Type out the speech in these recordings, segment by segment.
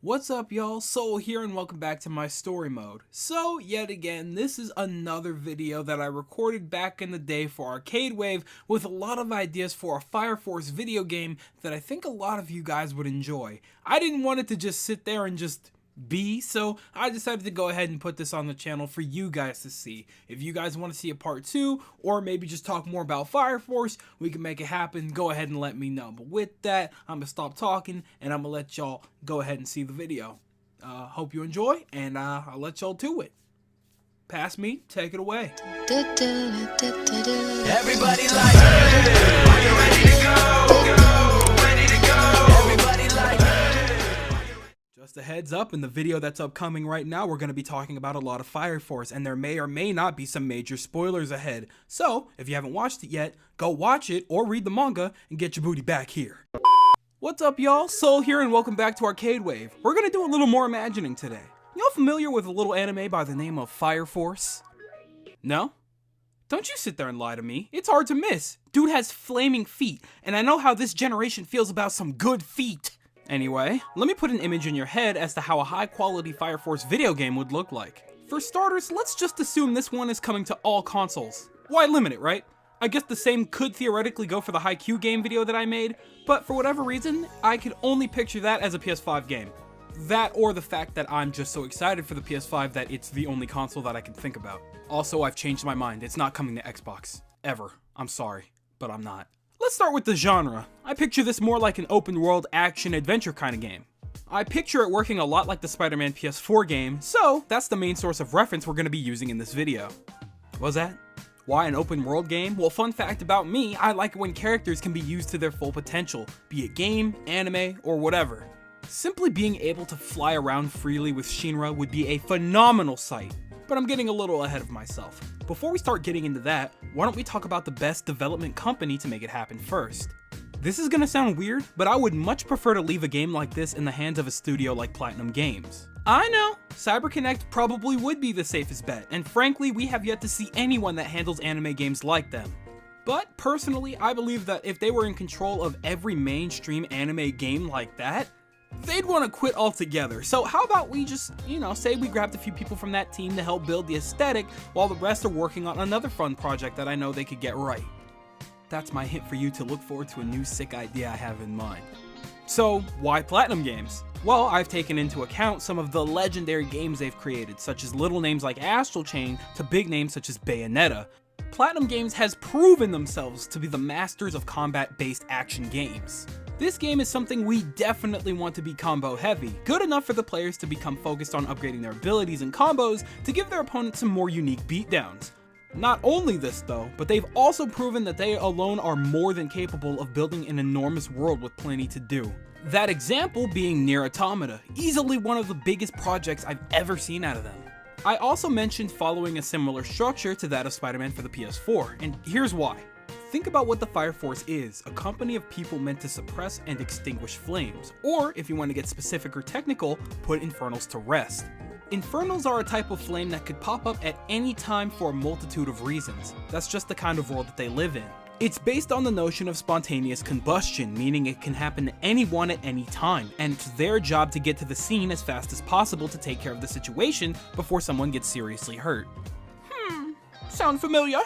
What's up, y'all? Soul here and welcome back to my story mode. So, yet again, this is another video that I recorded back in the day for Arcade Wave with a lot of ideas for a Fire Force video game that I think a lot of you guys would enjoy. I didn't want it to just sit there and just be, so I decided to go ahead and put this on the channel for you guys to see. If you guys want to see a part 2, or maybe just talk more about Fire Force, we can make it happen. Go ahead and let me know. But with that, I'm gonna stop talking and I'm gonna let y'all go ahead and see the video. Hope you enjoy, and I'll let y'all to it. Pass me, take it away. Everybody like, are you ready to go? Ready to go? Everybody like, just a heads up, in the video that's upcoming right now, we're going to be talking about a lot of Fire Force, and there may or may not be some major spoilers ahead. So, if you haven't watched it yet, go watch it or read the manga and get your booty back here. What's up, y'all? Soul here and welcome back to Arcade Wave. We're going to do a little more imagining today. Y'all familiar with a little anime by the name of Fire Force? No? Don't you sit there and lie to me. It's hard to miss. Dude has flaming feet, and I know how this generation feels about some good feet. Anyway, let me put an image in your head as to how a high-quality Fire Force video game would look like. For starters, let's just assume this one is coming to all consoles. Why limit it, right? I guess the same could theoretically go for the Haikyuu game video that I made, but for whatever reason, I could only picture that as a PS5 game. That or the fact that I'm just so excited for the PS5 that it's the only console that I can think about. Also, I've changed my mind. It's not coming to Xbox. Ever. I'm sorry, but I'm not. Let's start with the genre. I picture this more like an open world action adventure kind of game. I picture it working a lot like the Spider-Man PS4 game, so that's the main source of reference we're going to be using in this video. What's that? Why an open world game? Well, fun fact about me, I like it when characters can be used to their full potential, be it game, anime, or whatever. Simply being able to fly around freely with Shinra would be a phenomenal sight, but I'm getting a little ahead of myself. Before we start getting into that, why don't we talk about the best development company to make it happen first? This is gonna sound weird, but I would much prefer to leave a game like this in the hands of a studio like Platinum Games. I know, CyberConnect probably would be the safest bet, and frankly, we have yet to see anyone that handles anime games like them. But personally, I believe that if they were in control of every mainstream anime game like that, they'd want to quit altogether. So how about we just, say we grabbed a few people from that team to help build the aesthetic while the rest are working on another fun project that I know they could get right. That's my hint for you to look forward to a new sick idea I have in mind. So why Platinum Games? Well, I've taken into account some of the legendary games they've created, such as little names like Astral Chain to big names such as Bayonetta. Platinum Games has proven themselves to be the masters of combat-based action games. This game is something we definitely want to be combo heavy, good enough for the players to become focused on upgrading their abilities and combos to give their opponents some more unique beatdowns. Not only this though, but they've also proven that they alone are more than capable of building an enormous world with plenty to do. That example being Nier Automata, easily one of the biggest projects I've ever seen out of them. I also mentioned following a similar structure to that of Spider-Man for the PS4, and here's why. Think about what the Fire Force is, a company of people meant to suppress and extinguish flames, or if you want to get specific or technical, put infernals to rest. Infernals are a type of flame that could pop up at any time for a multitude of reasons. That's just the kind of world that they live in. It's based on the notion of spontaneous combustion, meaning it can happen to anyone at any time, and it's their job to get to the scene as fast as possible to take care of the situation before someone gets seriously hurt. Sound familiar?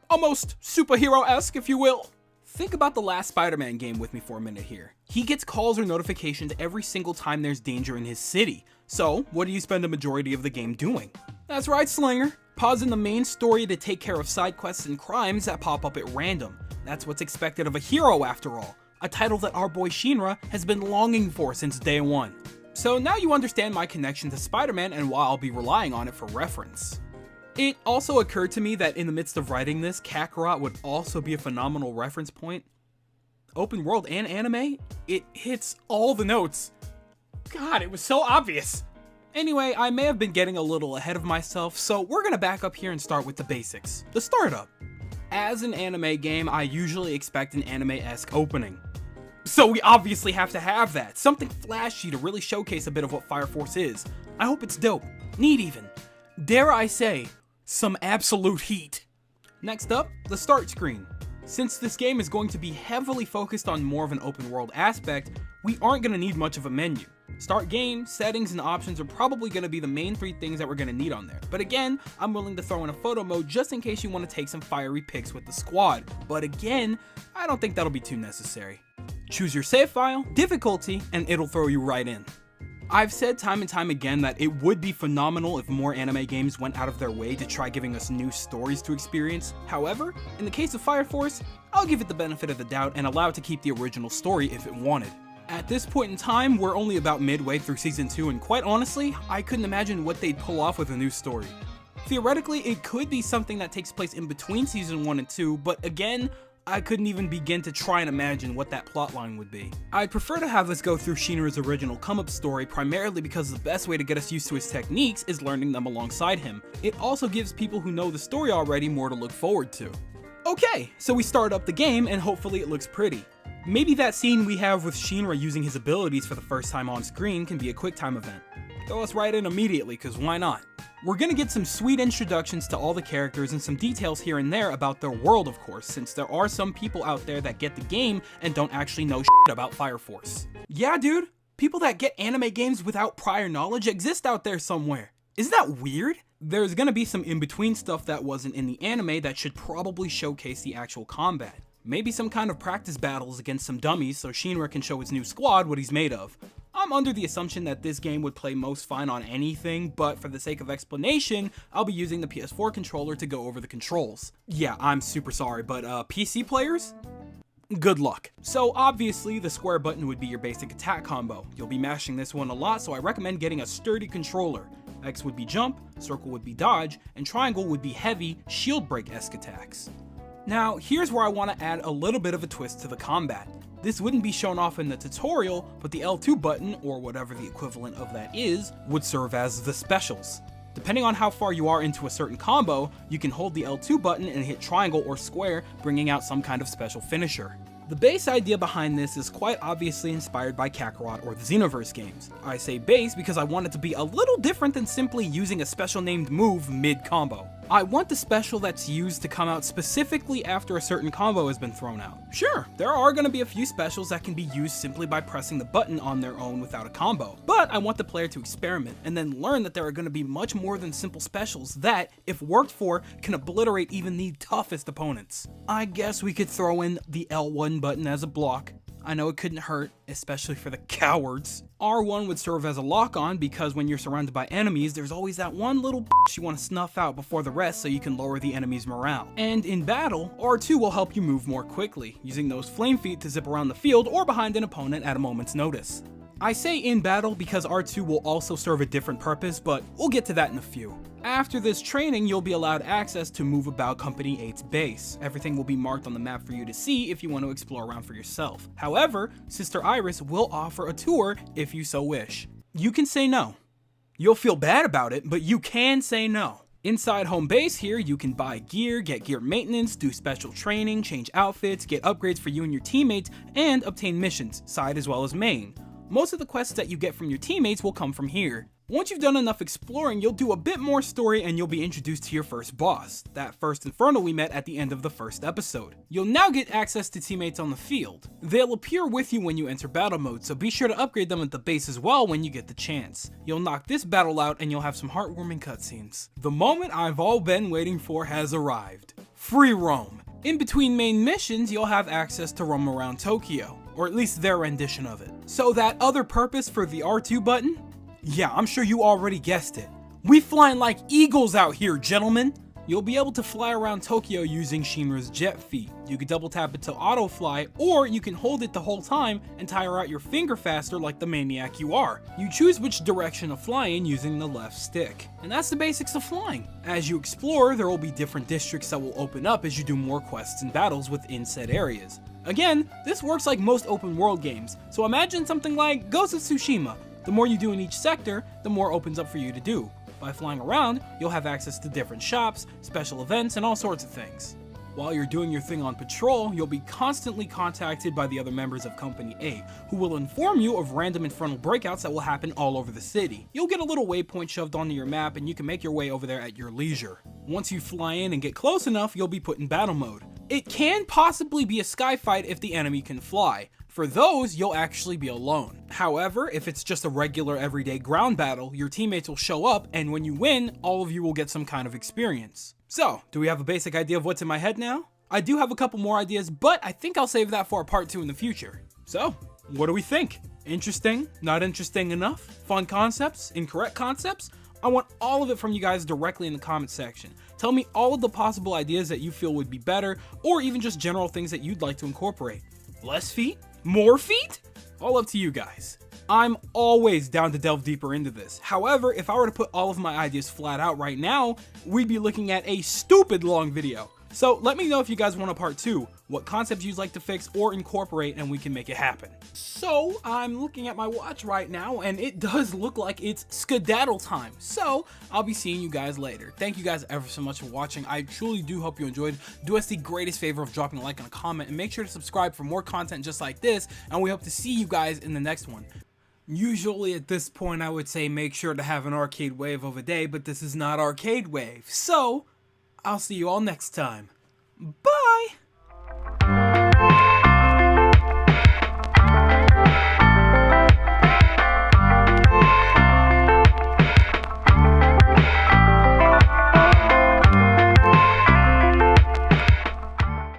Almost superhero-esque, if you will. Think about the last Spider-Man game with me for a minute here. He gets calls or notifications every single time there's danger in his city. So, what do you spend a majority of the game doing? That's right, Slinger. Pausing the main story to take care of side quests and crimes that pop up at random. That's what's expected of a hero after all. A title that our boy Shinra has been longing for since day one. So now you understand my connection to Spider-Man and why I'll be relying on it for reference. It also occurred to me that in the midst of writing this, Kakarot would also be a phenomenal reference point. Open world and anime, it hits all the notes. God, it was so obvious. Anyway, I may have been getting a little ahead of myself, so we're gonna back up here and start with the basics. The startup. As an anime game, I usually expect an anime-esque opening. So we obviously have to have that. Something flashy to really showcase a bit of what Fire Force is. I hope it's dope. Neat even. Dare I say, some absolute heat. Next up, the start screen. Since this game is going to be heavily focused on more of an open world aspect, we aren't going to need much of a menu. Start game, settings, and options are probably going to be the main 3 things that we're going to need on there. But again, I'm willing to throw in a photo mode just in case you want to take some fiery pics with the squad. But again, I don't think that'll be too necessary. Choose your save file, difficulty, and it'll throw you right in. I've said time and time again that it would be phenomenal if more anime games went out of their way to try giving us new stories to experience. However, in the case of Fire Force, I'll give it the benefit of the doubt and allow it to keep the original story if it wanted. At this point in time, we're only about midway through Season 2, and quite honestly, I couldn't imagine what they'd pull off with a new story. Theoretically, it could be something that takes place in between Season 1 and 2, but again, I couldn't even begin to try and imagine what that plotline would be. I'd prefer to have us go through Shinra's original come-up story primarily because the best way to get us used to his techniques is learning them alongside him. It also gives people who know the story already more to look forward to. Okay, so we start up the game and hopefully it looks pretty. Maybe that scene we have with Shinra using his abilities for the first time on screen can be a quick time event. Throw us right in immediately, cause why not? We're gonna get some sweet introductions to all the characters and some details here and there about their world, of course, since there are some people out there that get the game and don't actually know shit about Fire Force. Yeah, dude, people that get anime games without prior knowledge exist out there somewhere. Isn't that weird? There's gonna be some in-between stuff that wasn't in the anime that should probably showcase the actual combat. Maybe some kind of practice battles against some dummies so Shinra can show his new squad what he's made of. I'm under the assumption that this game would play most fine on anything, but for the sake of explanation, I'll be using the PS4 controller to go over the controls. Yeah, I'm super sorry, but PC players? Good luck. So obviously, the square button would be your basic attack combo. You'll be mashing this one a lot, so I recommend getting a sturdy controller. X would be jump, circle would be dodge, and triangle would be heavy, shield break-esque attacks. Now, here's where I want to add a little bit of a twist to the combat. This wouldn't be shown off in the tutorial, but the L2 button, or whatever the equivalent of that is, would serve as the specials. Depending on how far you are into a certain combo, you can hold the L2 button and hit triangle or square, bringing out some kind of special finisher. The base idea behind this is quite obviously inspired by Kakarot or the Xenoverse games. I say base because I want it to be a little different than simply using a special named move mid-combo. I want the special that's used to come out specifically after a certain combo has been thrown out. Sure, there are going to be a few specials that can be used simply by pressing the button on their own without a combo, but I want the player to experiment and then learn that there are going to be much more than simple specials that, if worked for, can obliterate even the toughest opponents. I guess we could throw in the L1 button as a block. I know it couldn't hurt, especially for the cowards. R1 would serve as a lock-on because when you're surrounded by enemies, there's always that one little you want to snuff out before the rest so you can lower the enemy's morale. And in battle, R2 will help you move more quickly, using those flame feet to zip around the field or behind an opponent at a moment's notice. I say in battle because R2 will also serve a different purpose, but we'll get to that in a few. After this training, you'll be allowed access to Move About Company 8's base. Everything will be marked on the map for you to see if you want to explore around for yourself. However, Sister Iris will offer a tour if you so wish. You can say no. You'll feel bad about it, but you can say no. Inside home base here, you can buy gear, get gear maintenance, do special training, change outfits, get upgrades for you and your teammates, and obtain missions, side as well as main. Most of the quests that you get from your teammates will come from here. Once you've done enough exploring, you'll do a bit more story and you'll be introduced to your first boss, that first Infernal we met at the end of the first episode. You'll now get access to teammates on the field. They'll appear with you when you enter battle mode, so be sure to upgrade them at the base as well when you get the chance. You'll knock this battle out and you'll have some heartwarming cutscenes. The moment I've all been waiting for has arrived. Free roam. In between main missions, you'll have access to roam around Tokyo, or at least their rendition of it. So that other purpose for the R2 button? Yeah, I'm sure you already guessed it. We flying like eagles out here, gentlemen! You'll be able to fly around Tokyo using Shinra's jet feet. You can double tap it to auto fly, or you can hold it the whole time and tire out your finger faster like the maniac you are. You choose which direction to fly in using the left stick. And that's the basics of flying. As you explore, there will be different districts that will open up as you do more quests and battles within said areas. Again, this works like most open world games, so imagine something like Ghost of Tsushima. The more you do in each sector, the more opens up for you to do. By flying around, you'll have access to different shops, special events, and all sorts of things. While you're doing your thing on patrol, you'll be constantly contacted by the other members of Company A, who will inform you of random infernal breakouts that will happen all over the city. You'll get a little waypoint shoved onto your map and you can make your way over there at your leisure. Once you fly in and get close enough, you'll be put in battle mode. It can possibly be a sky fight if the enemy can fly. For those, you'll actually be alone. However, if it's just a regular everyday ground battle, your teammates will show up, and when you win, all of you will get some kind of experience. So, do we have a basic idea of what's in my head now? I do have a couple more ideas, but I think I'll save that for a part 2 in the future. So, what do we think? Interesting? Not interesting enough? Fun concepts? Incorrect concepts? I want all of it from you guys directly in the comment section. Tell me all of the possible ideas that you feel would be better, or even just general things that you'd like to incorporate. Less feet? More feet? All up to you guys. I'm always down to delve deeper into this. However, if I were to put all of my ideas flat out right now, we'd be looking at a stupid long video. So let me know if you guys want a part 2, what concepts you'd like to fix or incorporate, and we can make it happen. So I'm looking at my watch right now, and it does look like it's skedaddle time. So I'll be seeing you guys later. Thank you guys ever so much for watching. I truly do hope you enjoyed. Do us the greatest favor of dropping a like and a comment, and make sure to subscribe for more content just like this, and we hope to see you guys in the next one. Usually at this point I would say make sure to have an arcade wave of a day, but this is not arcade wave. So I'll see you all next time.